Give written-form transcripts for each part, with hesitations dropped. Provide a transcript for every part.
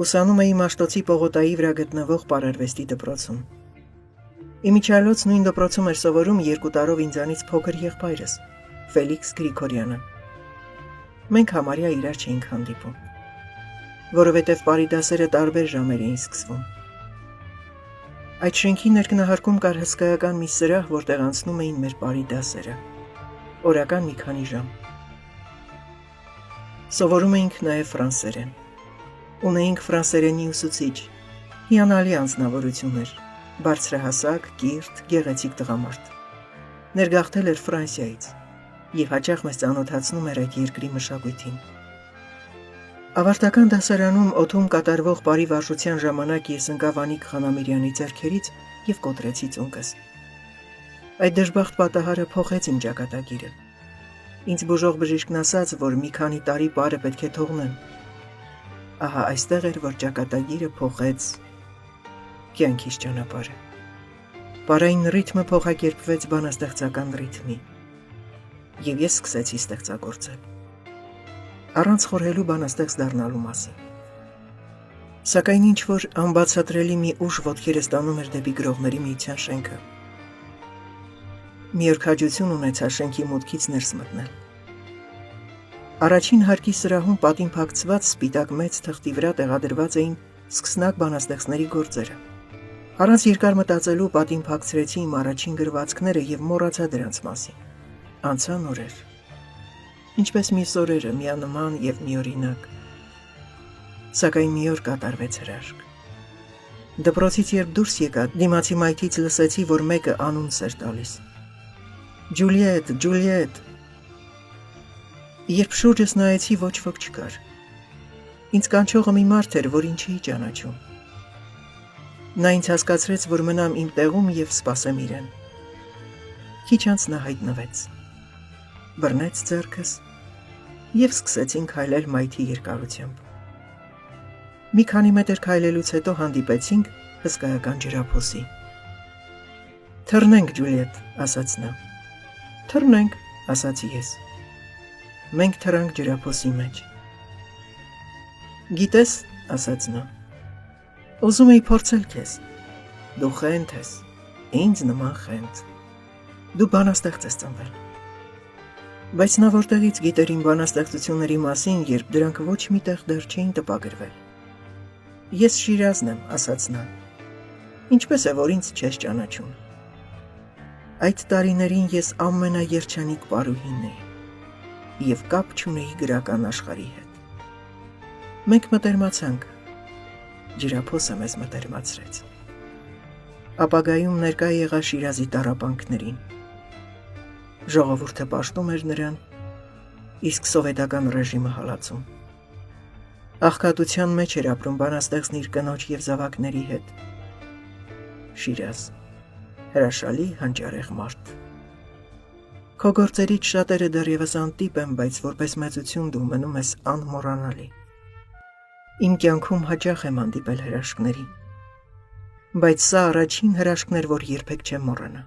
Ուսանում էի Մաշտոցի պողոտայի վրա գտնվող պարարվեստի դպրոցում։ Իմիջիալոց նույն դպրոցում էր սովորում 2 տարով ինձանից փոքր եղբայրս, Ֆելիքս Գրիգորյանը։ Մենք համարյա իրար չէինք հանդիպում, որովհետև պարի դասերը տարբեր ժամեր էին սկսվում։ Այդ շենքի ներքնահարկում կար հսկայական մի սրահ, որտեղ անցնում էին մեր պարի դասերը, օրական մի քանի ժամ։ Սովորում էինք նաև ֆրանսերեն։ Ունեինք ֆրանսերենի ուսուցիչ, հիանալի անձնավորություններ, բարձրահասակ, կիրթ, գեղեցիկ տղամարդ։ Ներգաղթել էր Ֆրանսիայից և հաճախ մեզ ծանոթացնում էր այդ երկրի մշակույթին։ Ավարտական դասարանում օդում կատարվող պարի վարժության ժամանակ ես ընկա Վանիկ Խանամիրյանի ձեռքերից և կոտրեցի ծունկս։ Այդ դժբախտ պատահարը փոխեց իմ ճակատագիրը։ Ինձ բուժող բժիշկն ասաց, որ մի քանի տարի պարը պետք է թողնեմ։ Ահա այստեղ էր, որ ճակատագիրը փոխեց կյանքիս ճանապարհը։ Պարային ռիթմը փոխակերպվեց բանաստեղծական ռիթմի, և ես սկսեցի ստեղծագործել, առանց խորհելու բանաստեղծ դառնալու մասին։ Սակայն ինչ-որ անբացատրելի մի ուժ ոտքերս տանում էր դեպի Գրողների միության շենքը։ Մի օր քաջություն ունեցա շենքի մուտքից ներս մտնել։ Առաջին հարկի սրահում պատին փակցված սպիտակ մեծ թղթի վրա տեղադրված էին սկսնակ բանաստեղծների գործերը։ Առանց երկար մտածելու պատին փակցրեցի իմ առաջին գրվածքները և մոռացա դրանց մասին։ Անցան օրեր, ինչպես մյուս օրերը, միանման և միօրինակ։ Սակայն մի օր կատարվեց հրաշք։ Դպրոցից երբ դուրս եկա, դիմացի մայթից լսեցի, որ մեկը անունս էր տալիս. Ջուլիետ, Ջուլիետ։ Երբ շուրջս նայեցի, ոչ ոք չկար։ Ինձ կանչողը մի մարդ էր, որին չէի ճանաչում։ Նա ինձ հասկացրեց, որ մնամ իմ տեղում և սպասեմ իրեն։ Քիչ անց նա հայտնվեց, բռնեց ձեռքս և սկսեցին քայլել մայթի երկարությամբ։ Մի քանի մետր քայլելուց հետո հանդիպեցինք հսկայական ջրափոսի։ Թռնենք, Ջուլիետ, ասաց նա։ Թռնենք, ասացի ես։ Մենք թռանք ջրափոսի մեջ։ Գիտես, ասաց նա, ուզում էի փորձել քեզ։ Դու խենթ ես, ինձ նման խենթ։ Դու բանաստեղծ ես ծնվել։ Բայց նա որտեղից գիտեր իմ բանաստեղծությունների մասին, երբ դրանք ոչ մի տեղ դեռ չէին տպագրվել։ Ես Շիրազն եմ, ասաց նա։ Ինչպես է, որ ինձ չես ճանաչում։ Այդ տարիներին ես ամենաերջանիկ պարուհին էի և կապ չունեի գրական աշխարհի հետ։ Մենք մտերմացանք, ջրափոսը մեզ մտերմացրեց։ Ապագայում ներկա եղա Շիրազի տառապանքներին։ Ժողովուրդը պաշտում էր նրան, իսկ սովետական ռեժիմը հալածում։ Աղքատության մեջ էր ապրում բանաստեղծն իր կնոջ և զավակների հետ։ Շիրազ, հրաշալի հանճարեղ մարդ։ Քո գործերից շատերը դեռևս անտիպ են, բայց որպես մեծություն դու մնում ես անմոռանալի։ Իմ կյանքում հաճախ եմ հանդիպել հրաշքների, բայց սա առաջին հրաշքն էր, որ երբեք չեմ մոռանա։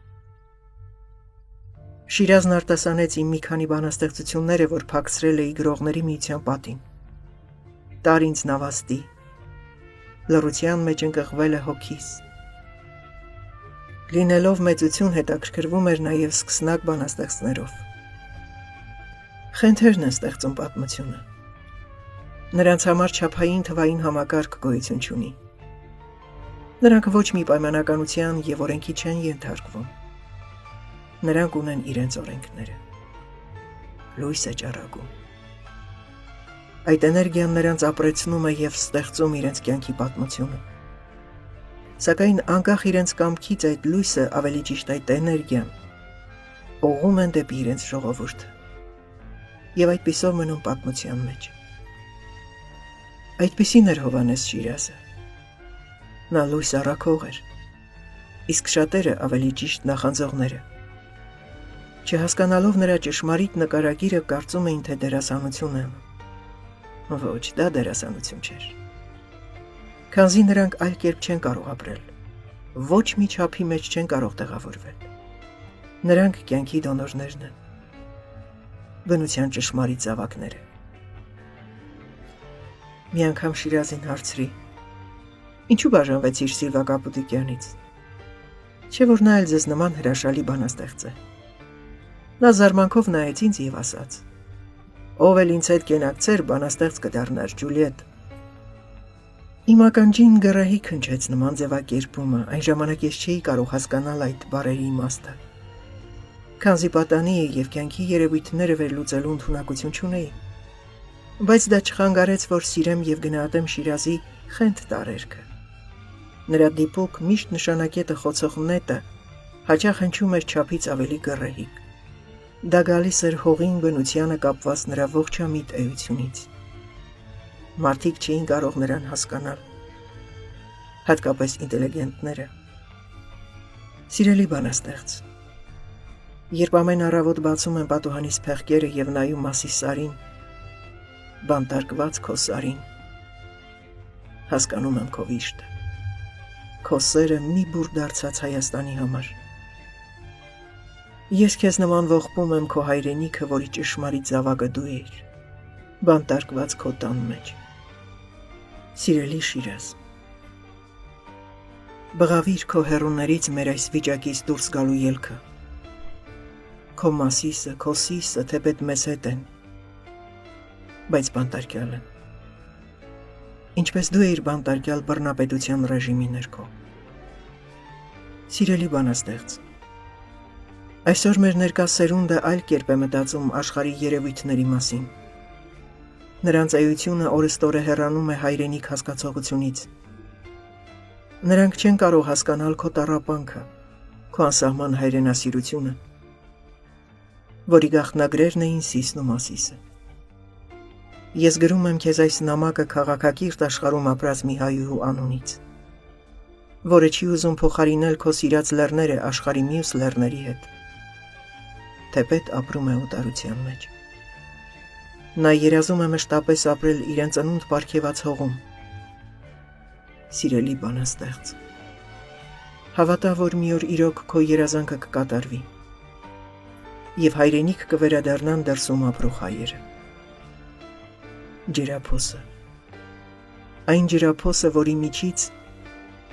Շիրազն արտասանեց իմ մի քանի բանաստեղծությունները, որ փակցրել էի Գրողների միության պատին։ Տար ինձ նավաստի, լռության մեջ ընկղվել է հոգիս։ Լինելով մեծություն հետաքրքրվում էր նաև սկսնակ բանաստեղծներով։ Խենթերն են ստեղծում պատմությունը։ Նրանց համար չափային թվային համակարգ գոյություն չունի։ Նրանք ոչ մի պայմանականության և օրենքի չեն ենթարկվում։ Նրանք ունեն իրենց օրենքները։ Լույս է ճառագում։ Այդ էներգիան նրանց ապրեցնում է և ստեղծում իրենց կյանքի պատմությունը։ Սակայն անկախ իրենց կամքից այդ լույսը, ավելի ճիշտ այդ էներգիան, ուղղում են դեպի իրենց ժողովուրդը և այդպիսով մնում պատմության մեջ։ Այդպիսին էր Հովհաննես Շիրազը։ Նա լույս առաքող էր, իսկ շատերը, ավելի ճիշտ նախանձողները, չհասկանալով նրա ճշմարիտ նկարագիրը, կարծում էին, թե դերասանություն է անում։ Ոչ, դա դերասանություն չէր։ Քանզի նրանք այլ կերպ չեն կարող ապրել, ոչ մի չափի մեջ չեն կարող տեղավորվել։ Նրանք կյանքի դոնորներն են, բնության ճշմարիտ զավակները։ Մի անգամ Շիրազին հարցրի. Ինչու բաժանվեցիր Սիլվա Կապուտիկյանից։ Չէ՞ որ նա էլ ձեզ նման հրաշալի բանաստեղծ է։ Նա զարմանքով նայեց ինձ եւ ասաց. Ով էլ ինձ հետ կենակցեր, բանաստեղծ կդառնար, Ջուլիետ։ Իմ ականջին գռեհի քնչեց նման ձևակերպումը, այն ժամանակ ես չէի կարող հասկանալ այդ բառերի իմաստը։ Քանզի պատանի էի եւ կյանքի երևույթները վերլուծելու ընդունակություն չունեի։ Բայց դա չխանգարեց, որ սիրեմ եւ գնահատեմ Շիրազի խենթ տարերքը։ Նրա դիպուկ միշտ նշանակետը խոցող նետը հաճախ հնչում էր չափից ավելի գռեհիկ։ Դա գալիս էր հողին բնությանը կապված նրա ողջամիտ էությունից։ Մարդիկ չէին կարող նրան հասկանալ, հատկապես ինտելիգենտները։ Սիրելի բանաստեղծ, երբ ամեն առավոտ բացում եմ պատուհանիս փեղկերը եւ նայում Մասիս Սարին, բանտարկված քո Սարին, հասկանում եմ քո վիշտը, քո սերը մի բուր դարձած Հայաստանի համար։ Ես քեզ նման ողբում եմ քո հայրենիքը, որի ճշմարիտ զավակը դու ես, բանտարկված քո տան մեջ։ Սիրելի Շիրազ, բղավիր քո հեռուներից մեր այս վիճակից դուրս գալու ելքը։ Քո Մասիսը, քո Սիսը թեպետ մեզ հետ են, բայց բանտարկյալ են։ Ինչպես դու էիր բանտարկյալ բռնապետության ռեժիմի ներքո։ Սիրելի բանաստեղծ, այսօր մեր ներկա սերունդը այլ կերպ է մտածում աշխարհի երևույթների մասին։ Նրանց էությունը օրըստօրե հեռանում է հայրենիք հասկացողությունից։ Նրանք չեն կարող հասկանալ քո տառապանքը, քո անսահման հայրենասիրությունը, որի գաղտնագրերն էին Սիսն ու Մասիսը։ Ես գրում եմ քեզ այս նամակը քաղաքակիրթ աշխարհում ապրած մի հայուհու անունից, որը չի ուզում փոխարինել քո սիրած լեռները աշխարհի մյուս լեռների հետ, թեպետ ապրում է օտարության մեջ։ Նա երազում է մշտապես ապրել իրեն ծնունդ պարգևած հողում։ Սիրելի բանաստեղծ, հավատա, որ մի օր իրոք քո երազանքը կկատարվի եւ հայրենիք կվերադառնան դրսում ապրող հայերը։ Ջրափոսը, այն ջրափոսը, որի միջից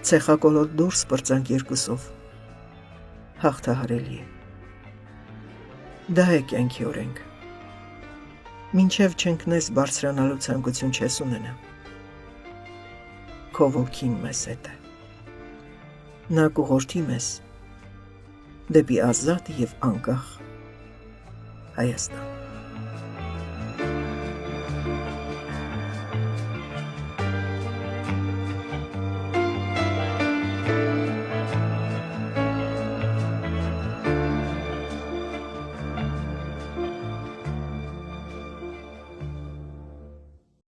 ցեխակոլոտ դուրս պրծանք երկուսով, հաղթահարելի է։ Դա է կյանքի օրենքը։ Մինչև չընկնես բարձրանալու ցանկություն չես ունենա։ Քո ոգին մեզ հետ է։ Նա կուղորդի մեզ դեպի ազատ եւ անկախ Հայաստան։